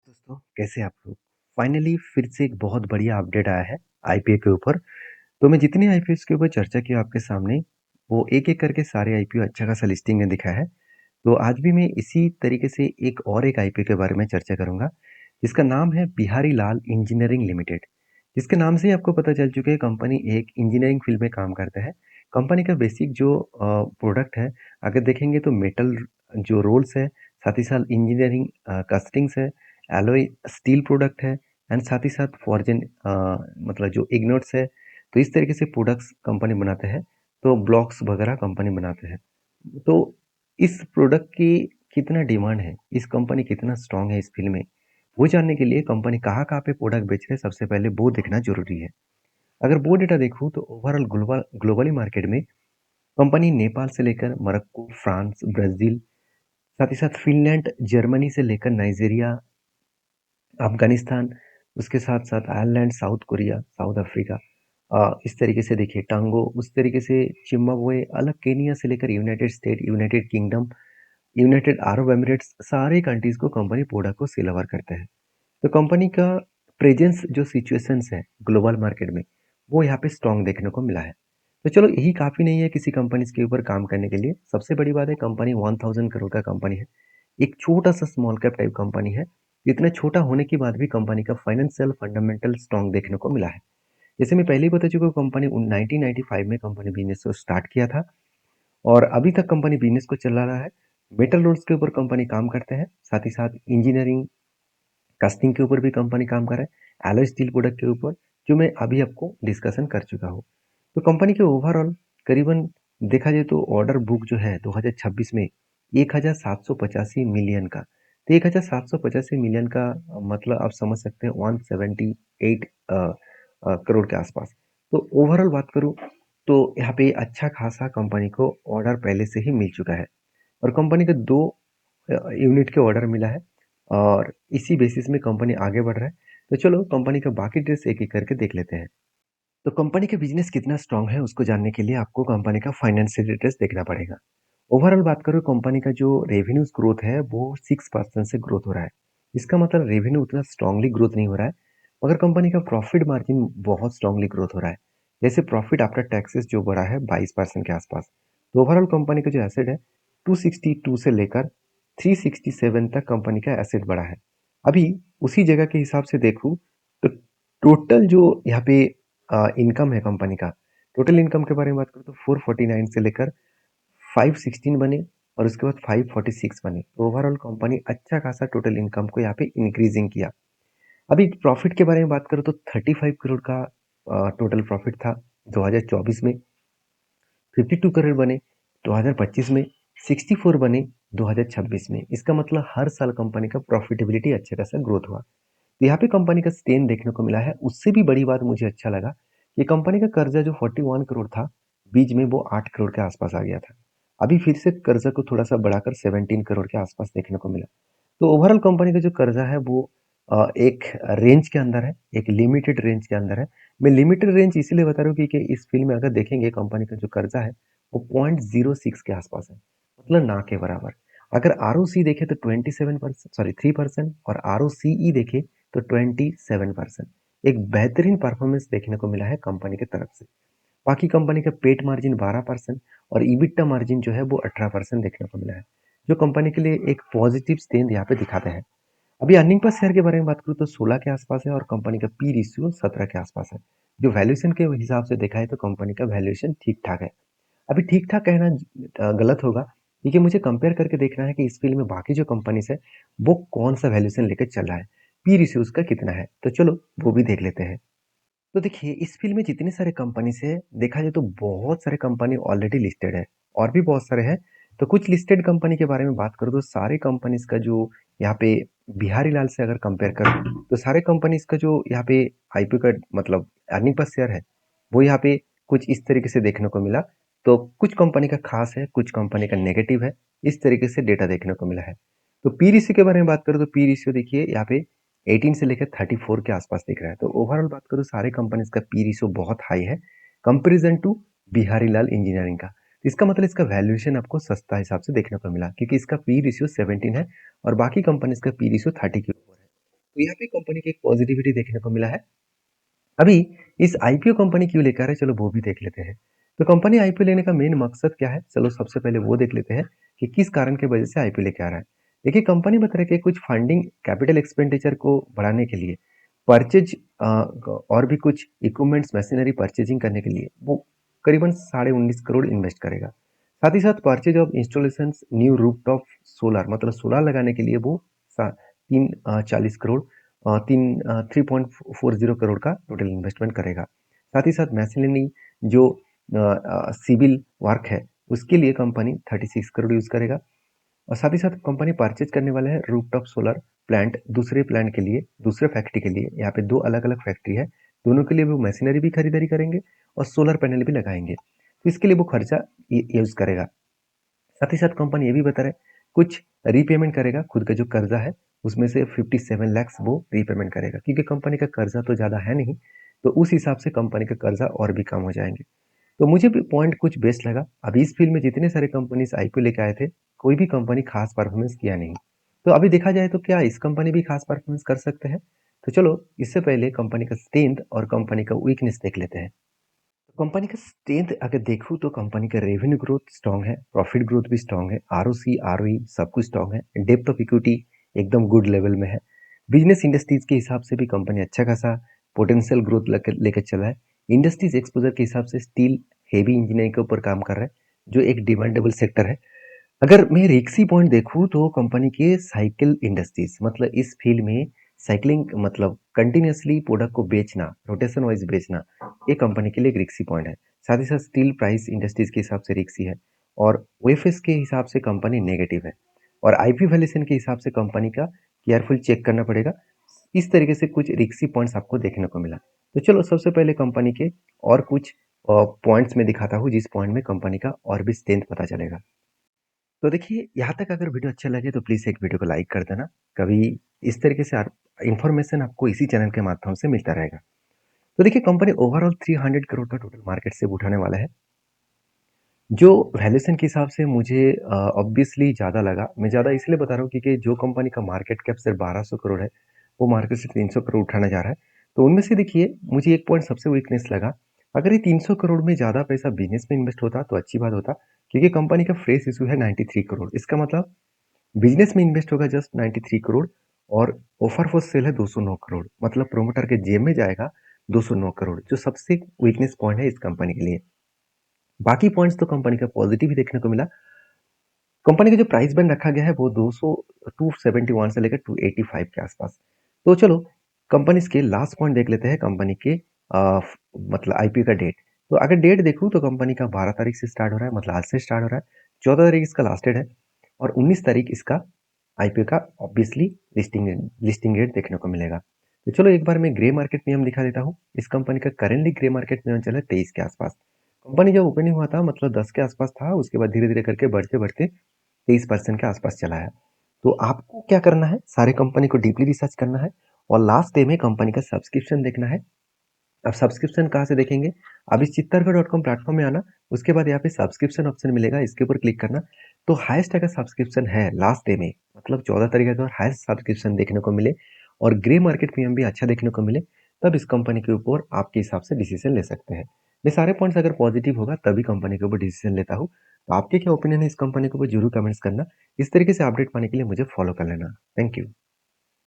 दोस्तों कैसे हैं आप लोग। फाइनली फिर से एक बहुत बढ़िया अपडेट आया है आईपीओ के ऊपर। तो मैं जितने आईपीओ के ऊपर चर्चा की आपके सामने वो एक एक करके सारे आईपीओ अच्छा खासा लिस्टिंग में दिखा है। तो आज भी मैं इसी तरीके से एक आईपीओ के बारे में चर्चा करूंगा जिसका नाम है बिहारी लाल इंजीनियरिंग लिमिटेड। जिसके नाम से ही आपको पता चल चुका है कंपनी एक इंजीनियरिंग फील्ड में काम करता है। कंपनी का बेसिक जो प्रोडक्ट है, अगर देखेंगे तो मेटल जो रोल्स है, साथ ही साथ इंजीनियरिंग कास्टिंग्स है, एलॉय स्टील प्रोडक्ट है एंड साथ ही साथ फॉर्जन मतलब जो इग्नोट्स है। तो इस तरीके से प्रोडक्ट्स कंपनी बनाते हैं। तो ब्लॉक्स वगैरह कंपनी बनाते हैं। तो इस प्रोडक्ट की कितना डिमांड है, इस कंपनी कितना स्ट्रांग है इस फील्ड में, वो जानने के लिए कंपनी कहाँ कहाँ पे प्रोडक्ट बेच रहे हैं सबसे पहले वो देखना जरूरी है। अगर वो डेटा देखूँ तो ओवरऑल ग्लोबली मार्केट में कंपनी नेपाल से लेकर मोरक्को, फ्रांस, ब्राजील, साथ ही साथ फिनलैंड, जर्मनी से लेकर नाइजीरिया, अफगानिस्तान, उसके साथ साथ Ireland, south Korea, south Africa, इस तरीके से देखिए टांगो, उस तरीके से जिम्बाब्वे, अलग केनिया से लेकर United state, United kingdom, United Arab Emirates, सारे कंट्रीज को कंपनी प्रोडक्ट को सेल ओवर करते हैं। तो कंपनी का प्रेजेंस जो सिचुएशंस है ग्लोबल मार्केट में, वो यहाँ पे स्ट्रांग देखने को मिला है। तो चलो यही काफ़ी नहीं है किसी कंपनी के ऊपर काम करने के लिए। सबसे बड़ी बात है कंपनी 1000 करोड़ का कंपनी है। एक छोटा सा स्मॉल कैप टाइप कंपनी है। इतना छोटा होने के बाद भी कंपनी का फाइनेंशियल फंडामेंटल स्ट्रांग देखने को मिला है। जैसे मैं पहले ही बता चुका हूँ, कंपनी 1995 में कंपनी बिजनेस को स्टार्ट किया था और अभी तक कंपनी बिजनेस को चला रहा है। मेटल रोड्स के ऊपर कंपनी काम करते हैं, साथ ही साथ इंजीनियरिंग कास्टिंग के ऊपर भी कंपनी काम कर रहा है, एलॉय स्टील प्रोडक्ट के ऊपर, जो मैं अभी आपको डिस्कशन कर चुका हूँ। तो कंपनी के ओवरऑल करीबन देखा जाए तो ऑर्डर बुक जो है 2026 में 1785 मिलियन का। तो 1785 मिलियन का मतलब आप समझ सकते हैं 178 करोड़ के आसपास। तो ओवरऑल बात करूँ तो यहाँ पे अच्छा खासा कंपनी को ऑर्डर पहले से ही मिल चुका है और कंपनी को दो यूनिट के ऑर्डर मिला है और इसी बेसिस में कंपनी आगे बढ़ रहा है। तो चलो कंपनी का बाकी डिटेल्स एक एक करके देख लेते हैं। तो कंपनी का बिजनेस कितना स्ट्रांग है उसको जानने के लिए आपको कंपनी का फाइनेंशियल डिटेल्स देखना पड़ेगा। ओवरऑल बात करूँ कंपनी का जो रेवेन्यूज ग्रोथ है वो 6% से ग्रोथ हो रहा है। इसका मतलब रेवेन्यू उतना स्ट्रांगली ग्रोथ नहीं हो रहा है, मगर कंपनी का प्रॉफिट मार्जिन बहुत स्ट्रांगली ग्रोथ हो रहा है। जैसे प्रॉफिट आफ्टर टैक्सेस जो बढ़ा है 22% के आसपास। तो ओवरऑल कंपनी का जो एसेट है 262 से लेकर 367 तक कंपनी का एसेट बढ़ा है। अभी उसी जगह के हिसाब से देखूँ तो टोटल जो यहाँ पे इनकम है कंपनी का, टोटल इनकम के बारे में बात करूँ तो 449 से लेकर 516 बने और उसके बाद 546 बने। तो ओवरऑल कंपनी अच्छा खासा टोटल इनकम को यहाँ पे इंक्रीजिंग किया। अभी प्रॉफिट के बारे में बात करूँ तो 35 करोड़ का टोटल प्रॉफिट था 2024 में, 52 करोड़ बने 2025 में, 64 बने 2026 में। इसका मतलब हर साल कंपनी का प्रॉफिटेबिलिटी अच्छा खासा ग्रोथ हुआ। तो यहाँ पे कंपनी का स्टेन देखने को मिला है। उससे भी बड़ी बात मुझे अच्छा लगा कि कंपनी का कर्जा जो 41 करोड़ था, बीच में वो 8 करोड़ के आसपास आ गया था। अभी फिर से कर्जा को थोड़ा सा बढ़ाकर 17 करोड़ के आसपास देखने को मिला। तो ओवरऑल कंपनी का जो कर्जा है वो एक रेंज के अंदर है, एक लिमिटेड रेंज के अंदर है। मैं लिमिटेड रेंज इसीलिए बता रहा हूँ क्योंकि इस फील्ड में अगर देखेंगे कंपनी का जो कर्जा है वो 0.06 के आसपास है, मतलब ना के बराबर। अगर आरओसी देखे तो 27%, सॉरी 3%, और आरओसीई देखे तो 27%। एक बेहतरीन परफॉर्मेंस देखने को मिला है कंपनी की तरफ से। बाकी कंपनी का पेट मार्जिन 12% और इबिट्टा मार्जिन जो है वो 18% देखने को मिला है, जो कंपनी के लिए एक पॉजिटिव स्टेन यहाँ पे दिखाते हैं। अभी अर्निंग पर शेयर के बारे में बात करूँ तो 16 के आसपास है और कंपनी का पी रेशियो 17 के आसपास है। जो वैल्यूएशन के हिसाब से देखा है तो कंपनी का वैल्यूएशन ठीक ठाक है। अभी ठीक ठाक कहना गलत होगा, क्योंकि मुझे कंपेयर करके देखना है कि इस फील्ड में बाकी जो कंपनीज है वो कौन सा वैल्यूएशन लेकर चल रहा है, पी रेशियो उसका कितना है। तो चलो वो भी देख लेते हैं। तो देखिए इस फील्ड में जितने सारे कंपनीज है, देखा जाए तो बहुत सारे कंपनी ऑलरेडी लिस्टेड है और भी बहुत सारे हैं। तो कुछ लिस्टेड कंपनी के बारे में बात करूँ तो सारे कंपनीज का जो यहाँ पे बिहारी लाल से अगर कंपेयर करूँ तो सारे कंपनीज का जो यहाँ पे आईपीओ का मतलब अर्निंग पर शेयर है वो यहाँ पे कुछ इस तरीके से देखने को मिला। तो कुछ कंपनी का खास है, कुछ कंपनी का नेगेटिव है, इस तरीके से डेटा देखने को मिला है। तो पी रेशियो के बारे में बात करूँ तो पी रेशियो देखिए यहाँ पे 18 से लेकर 34 के आसपास दिख रहा है। तो ओवरऑल बात करूँ सारे कंपनीज का पी रेशियो बहुत हाई है comparison to Bihari Lal engineering का। इसका मतलब इसका वैल्यूएशन आपको सस्ता हिसाब से देखने को मिला, क्योंकि इसका पी रेशियो 17 है और बाकी कंपनीज का पी रेशियो 30 के ऊपर है। तो यहाँ पे कंपनी की एक पॉजिटिविटी देखने को मिला है। अभी इस आईपीओ कंपनी क्यों लेकर आ रहा है, चलो वो भी देख लेते हैं। तो कंपनी आईपीओ लेने का मेन मकसद क्या है, चलो सबसे पहले वो देख लेते हैं कि किस कारण की वजह से आईपीओ लेके आ रहा है। देखिए कंपनी बता रहा है कि कुछ फंडिंग कैपिटल एक्सपेंडिचर को बढ़ाने के लिए परचेज और भी कुछ इक्विपमेंट्स मशीनरी परचेजिंग करने के लिए वो करीबन 19.5 करोड़ इन्वेस्ट करेगा। साथ ही साथ purchase of installation new rooftop solar, मतलब सोलर लगाने के लिए वो 40 करोड़ 3.40 करोड़ का टोटल इन्वेस्टमेंट करेगा। साथ ही साथ मशीनरी जो सिविल वर्क है उसके लिए कंपनी 36 करोड़ यूज करेगा। और साथ ही साथ कंपनी परचेज करने वाला है रूफटॉप सोलर प्लांट दूसरे प्लांट के लिए, दूसरे फैक्ट्री के लिए। यहाँ पे दो अलग अलग फैक्ट्री है, दोनों के लिए वो मशीनरी भी खरीदारी करेंगे और सोलर पैनल भी लगाएंगे, तो इसके लिए वो खर्चा यूज करेगा। साथ ही साथ कंपनी ये भी बता रहा है कुछ रीपेमेंट करेगा, खुद का जो कर्जा है उसमें से 57 लाख वो रीपेमेंट करेगा, क्योंकि कंपनी का कर्जा तो ज़्यादा है नहीं, तो उस हिसाब से कंपनी का कर्जा और भी कम हो जाएंगे। तो मुझे भी पॉइंट कुछ बेस्ट लगा। अभी इस फील्ड में जितने सारे कंपनीज आईपीओ लेके आए थे, कोई भी कंपनी खास परफॉर्मेंस किया नहीं। तो अभी देखा जाए तो क्या इस कंपनी भी खास परफॉर्मेंस कर सकते हैं? तो चलो इससे पहले कंपनी का स्ट्रेंथ और कंपनी का वीकनेस देख लेते हैं। कंपनी का स्ट्रेंथ अगर देखूँ तो कंपनी का रेवेन्यू ग्रोथ स्ट्रांग है, प्रॉफिट ग्रोथ भी स्ट्रांग है, आरओसी आरओई सब कुछ स्ट्रांग है, डेप्थ ऑफ इक्विटी एकदम गुड लेवल में है। बिजनेस इंडस्ट्रीज के हिसाब से भी कंपनी अच्छा खासा पोटेंशियल ग्रोथ लेकर चला है। इंडस्ट्रीज एक्सपोजर के हिसाब से स्टील हेवी इंजीनियरिंग के ऊपर काम कर रहा है, जो एक डिमांडेबल सेक्टर है। अगर मैं रिक्सी पॉइंट देखूँ तो कंपनी के साइकिल इंडस्ट्रीज, मतलब इस फील्ड में साइकिलिंग मतलब कंटिन्यूअसली प्रोडक्ट को बेचना, रोटेशन वाइज बेचना, ये कंपनी के लिए एक रिक्सी पॉइंट है। साथ ही साथ स्टील प्राइस इंडस्ट्रीज के हिसाब से रिक्सी है, और वेफएस के हिसाब से कंपनी नेगेटिव है, और आईपी वैल्यूएशन के हिसाब से कंपनी का केयरफुल चेक करना पड़ेगा। इस तरीके से कुछ रिक्सी पॉइंट्स आपको देखने को मिला। तो चलो सबसे पहले कंपनी के और कुछ पॉइंट्स में दिखाता हूँ, जिस पॉइंट में कंपनी का और भी स्ट्रेंथ पता चलेगा। तो देखिए यहाँ तक अगर वीडियो अच्छा लगे तो प्लीज़ एक वीडियो को लाइक कर देना। कभी इस तरीके से इन्फॉर्मेशन आपको इसी चैनल के माध्यम से मिलता रहेगा। तो देखिए कंपनी ओवरऑल 300 करोड़ का टोटल मार्केट से उठाने वाला है, जो वैल्यूएशन के हिसाब से मुझे ऑब्वियसली ज़्यादा लगा। मैं ज़्यादा इसलिए बता रहा हूँ क्योंकि जो कंपनी का मार्केट कैप सिर्फ 1200 करोड़ है, वो मार्केट से 300 करोड़ उठाना जा रहा है। तो उनमें से देखिए मुझे एक पॉइंट सबसे वीकनेस लगा। अगर ये 300 करोड़ में ज़्यादा पैसा बिजनेस में इन्वेस्ट होता तो अच्छी बात होता, क्योंकि कंपनी का फ्रेश इशू है 93 करोड़। इसका मतलब बिजनेस में इन्वेस्ट होगा जस्ट 93 करोड़, और ऑफर फॉर सेल है 209 करोड़, मतलब प्रोमोटर के जेब में जाएगा 209 करोड़, जो सबसे वीकनेस पॉइंट है इस कंपनी के लिए। बाकी पॉइंट्स तो कंपनी का पॉजिटिव ही देखने को मिला। कंपनी का जो प्राइस बैंड रखा गया है वो 271 से लेकर 285 के आसपास। तो चलो कंपनी के लास्ट पॉइंट देख लेते हैं, कंपनी के मतलब आईपीओ का डेट। तो अगर डेट देखूँ तो कंपनी का 12 तारीख से स्टार्ट हो रहा है, मतलब आज से स्टार्ट हो रहा है। 14 तारीख इसका लास्ट डेट है, और 19 तारीख इसका आईपीओ का ऑब्वियसली लिस्टिंग डेट देखने को मिलेगा। तो चलो एक बार मैं ग्रे मार्केट नियम दिखा देता हूँ। इस कंपनी का करेंटली ग्रे मार्केट नियम चला है 23 के आसपास। कंपनी जब ओपनिंग हुआ था मतलब 10 के आसपास था, उसके बाद धीरे धीरे करके बढ़ते बढ़ते 23% के आसपास चला है। तो आपको क्या करना है, सारे कंपनी को डीपली रिसर्च करना है, और लास्ट डे में कंपनी का सब्सक्रिप्शन देखना है। अब सब्सक्रिप्शन कहाँ से देखेंगे, अब इस चित्तरगढ़.com प्लेटफॉर्म में आना, उसके बाद यहाँ पे सब्सक्रिप्शन ऑप्शन मिलेगा, इसके ऊपर क्लिक करना। तो हाईएस्ट अगर सब्सक्रिप्शन है लास्ट डे में, मतलब 14 तारीख अगर हाईएस्ट सब्सक्रिप्शन देखने को मिले और ग्रे मार्केट प्रीमियम भी अच्छा देखने को मिले, तब इस कंपनी के ऊपर आपके हिसाब से डिसीजन ले सकते हैं। ये सारे पॉइंट्स अगर पॉजिटिव होगा तभी कंपनी के ऊपर डिसीजन लेता हूँ। तो आपके क्या ओपिनियन है इस कंपनी के ऊपर जरूर कमेंट्स करना। इस तरीके से अपडेट पाने के लिए मुझे फॉलो कर लेना। Thank you.